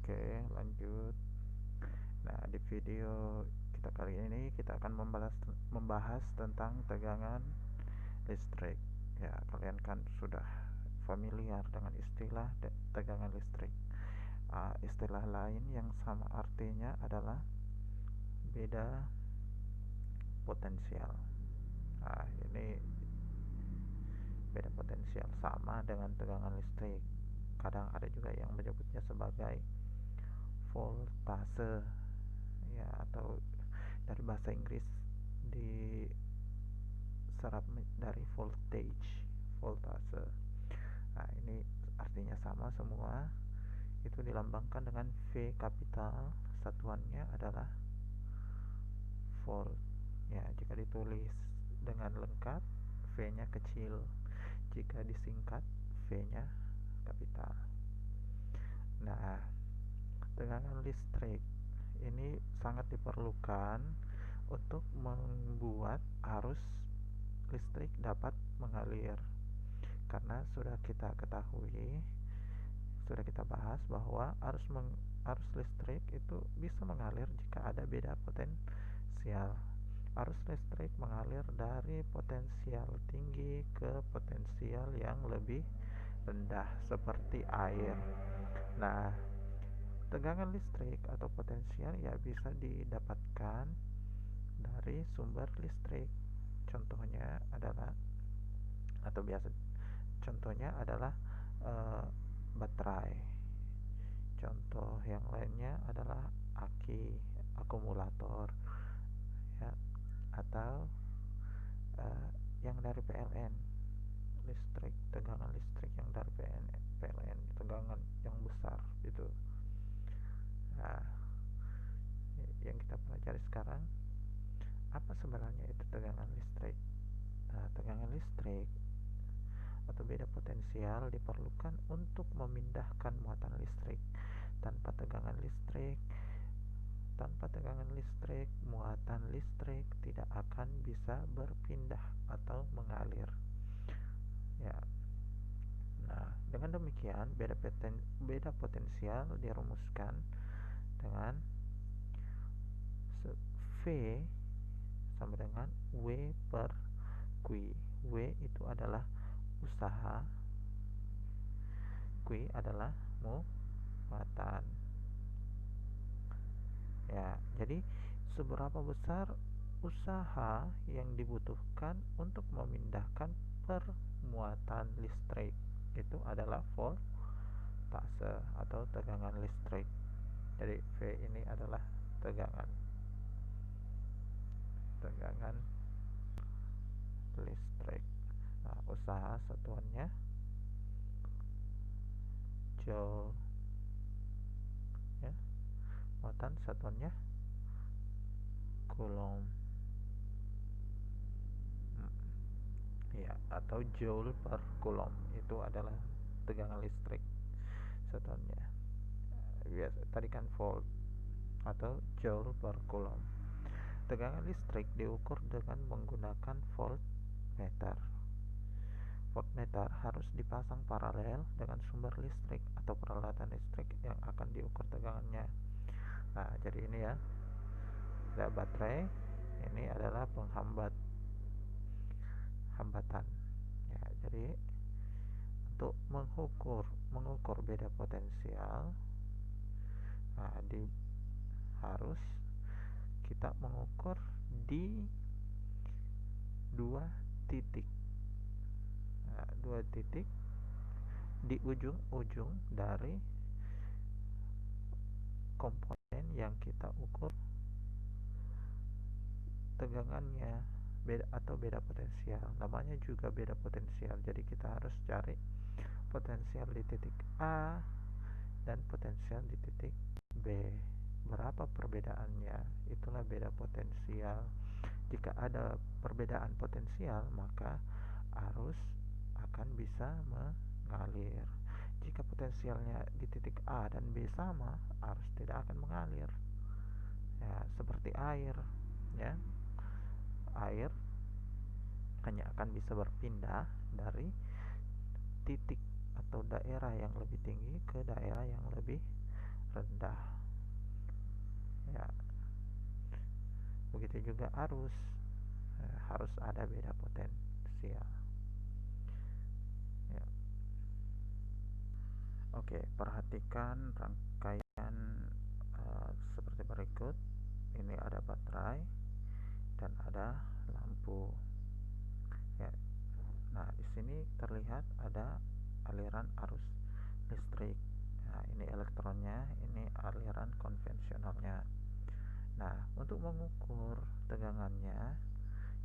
Oke, lanjut. Nah, di video kita kali ini kita akan membahas tentang tegangan listrik. Ya, kalian kan sudah familiar dengan istilah tegangan listrik. Istilah lain yang sama artinya adalah beda potensial. Nah, ini beda potensial sama dengan tegangan listrik. Kadang ada juga yang menyebutnya sebagai voltase, ya, atau dari bahasa Inggris diserap dari voltase. Nah, ini artinya sama semua. Itu dilambangkan dengan V kapital, satuannya adalah volt. Ya, jika ditulis dengan lengkap, V-nya kecil. Jika disingkat, V-nya kapital. Nah, tegangan listrik ini sangat diperlukan untuk membuat arus listrik dapat mengalir, karena sudah kita ketahui, sudah kita bahas bahwa arus listrik itu bisa mengalir jika ada beda potensial. Arus listrik mengalir dari potensial tinggi ke potensial yang lebih rendah seperti air. Nah, tegangan listrik atau potensial ya bisa didapatkan dari sumber listrik. Contohnya adalah atau biasa contohnya adalah baterai. Contoh yang lainnya adalah akumulator, ya, atau yang dari PLN, tegangan listrik yang dari PLN, tegangan yang besar itu. Nah, yang kita pelajari sekarang, apa sebenarnya itu tegangan listrik? Nah, tegangan listrik atau beda potensial diperlukan untuk memindahkan muatan listrik. Tanpa tegangan listrik, muatan listrik tidak akan bisa berpindah atau mengalir. Ya. Nah, dengan demikian beda potensial dirumuskan dengan V sama dengan W per Q. W itu adalah usaha, Q adalah muatan. Ya, jadi seberapa besar usaha yang dibutuhkan untuk memindahkan permuatan listrik, itu adalah voltase atau tegangan listrik. Jadi V ini adalah tegangan listrik. Nah, usaha satuannya joule, ya. Muatan satuannya coulomb, ya, atau joule per coulomb. Itu adalah tegangan listrik satuannya. Biasa tadi kan volt atau joule per coulomb. Tegangan listrik diukur dengan menggunakan voltmeter. Voltmeter harus dipasang paralel dengan sumber listrik atau peralatan listrik yang akan diukur tegangannya. Nah, jadi ini ya, ada baterai, ini adalah hambatan. Ya, jadi untuk mengukur beda potensial, nah, harus kita mengukur di dua titik. Nah, dua titik di ujung-ujung dari komponen yang kita ukur tegangannya beda potensial. Namanya juga beda potensial. Jadi kita harus cari potensial di titik A dan potensial di titik B. Berapa perbedaannya? Itulah beda potensial. Jika ada perbedaan potensial, maka arus akan bisa mengalir. Jika potensialnya di titik A dan B sama, arus tidak akan mengalir. Ya, seperti air, ya. Air hanya akan bisa berpindah dari titik atau daerah yang lebih tinggi ke daerah yang lebih rendah ya. Begitu juga arus, harus ada beda potensial ya. Oke, perhatikan rangkaian seperti berikut. Ini ada baterai dan ada lampu ya. Nah, di sini terlihat ada aliran arus listrik. Nah, ini elektronnya, ini aliran konvensionalnya. Nah, untuk mengukur tegangannya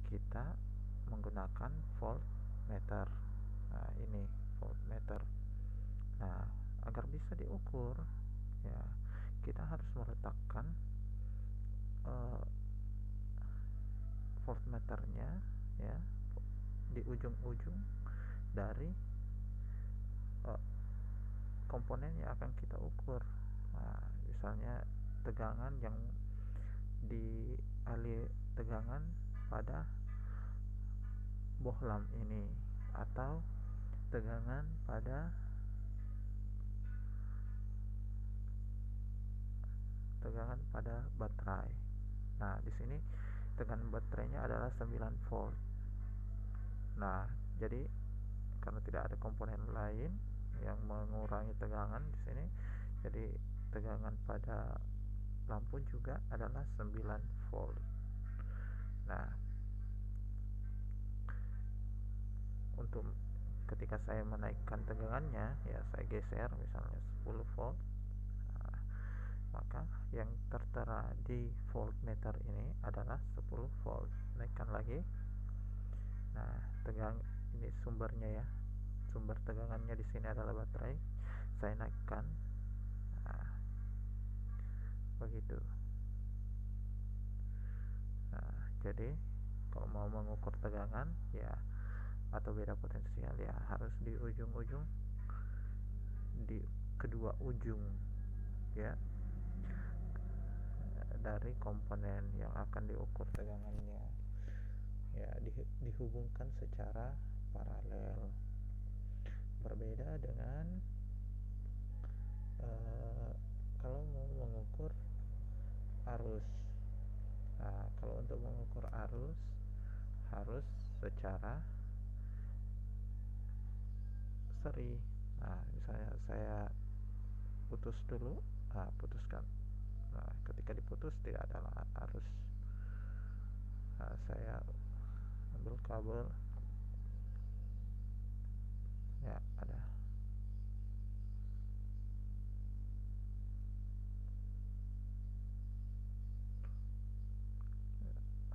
kita menggunakan voltmeter. Nah, ini voltmeter. Nah, agar bisa diukur ya, kita harus meletakkan voltmeternya ya di ujung-ujung dari komponen yang akan kita ukur. Nah, misalnya tegangan yang tegangan pada bohlam ini, atau tegangan pada baterai. Nah, di sini tegangan baterainya adalah 9 volt. Nah, jadi karena tidak ada komponen lain yang mengurangi tegangan di sini, jadi tegangan pada lampu juga adalah 9 volt. Nah, untuk ketika saya menaikkan tegangannya ya, saya geser misalnya 10 volt. Nah, maka yang tertera di voltmeter ini adalah 10 volt. Naikkan lagi. Nah, ini sumbernya ya. Sumber tegangannya di sini adalah baterai. Saya naikkan. Nah, begitu. Nah, jadi kalau mau mengukur tegangan ya atau beda potensial ya harus di ujung-ujung, di kedua ujung ya dari komponen yang akan diukur tegangannya ya, dihubungkan secara paralel. Berbeda dengan kalau mau mengukur arus. Nah, kalau untuk mengukur arus harus secara seri. Nah, misalnya saya putus dulu, putuskan. Nah, ketika diputus tidak ada arus. Nah, saya ambil kabel ya, ada.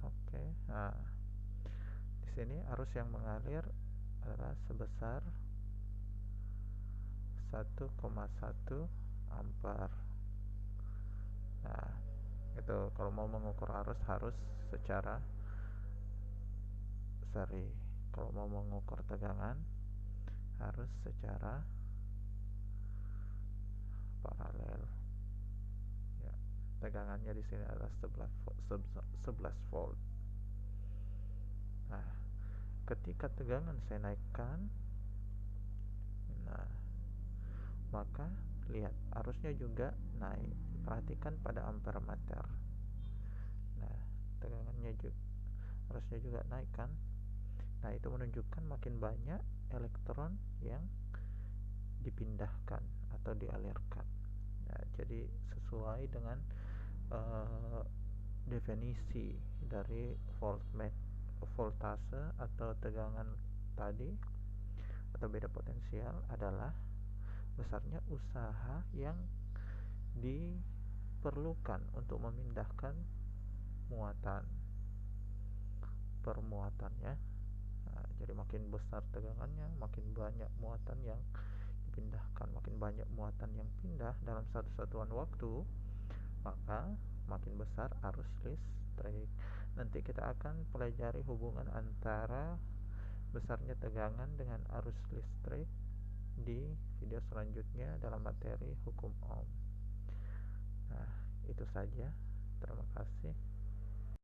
Oke. Nah, di sini arus yang mengalir adalah sebesar 1,1 ampere. Nah, itu kalau mau mengukur arus harus secara seri. Kalau mau mengukur tegangan harus secara paralel. Ya, tegangannya di sini adalah 11 volt. Nah, ketika tegangan saya naikkan, nah, maka lihat arusnya juga naik. Perhatikan pada ampermeter. Nah, tegangannya juga, arusnya juga naik kan. Nah, itu menunjukkan makin banyak elektron yang dipindahkan atau dialirkan. Nah, jadi sesuai dengan definisi dari voltase atau tegangan tadi atau beda potensial adalah besarnya usaha yang diperlukan untuk memindahkan permuatannya. Nah, jadi makin besar tegangannya, makin banyak muatan yang dipindahkan. Makin banyak muatan yang pindah dalam satu satuan waktu, maka makin besar arus listrik. Nanti kita akan pelajari hubungan antara besarnya tegangan dengan arus listrik di video selanjutnya dalam materi hukum Ohm. Nah, itu saja. Terima kasih.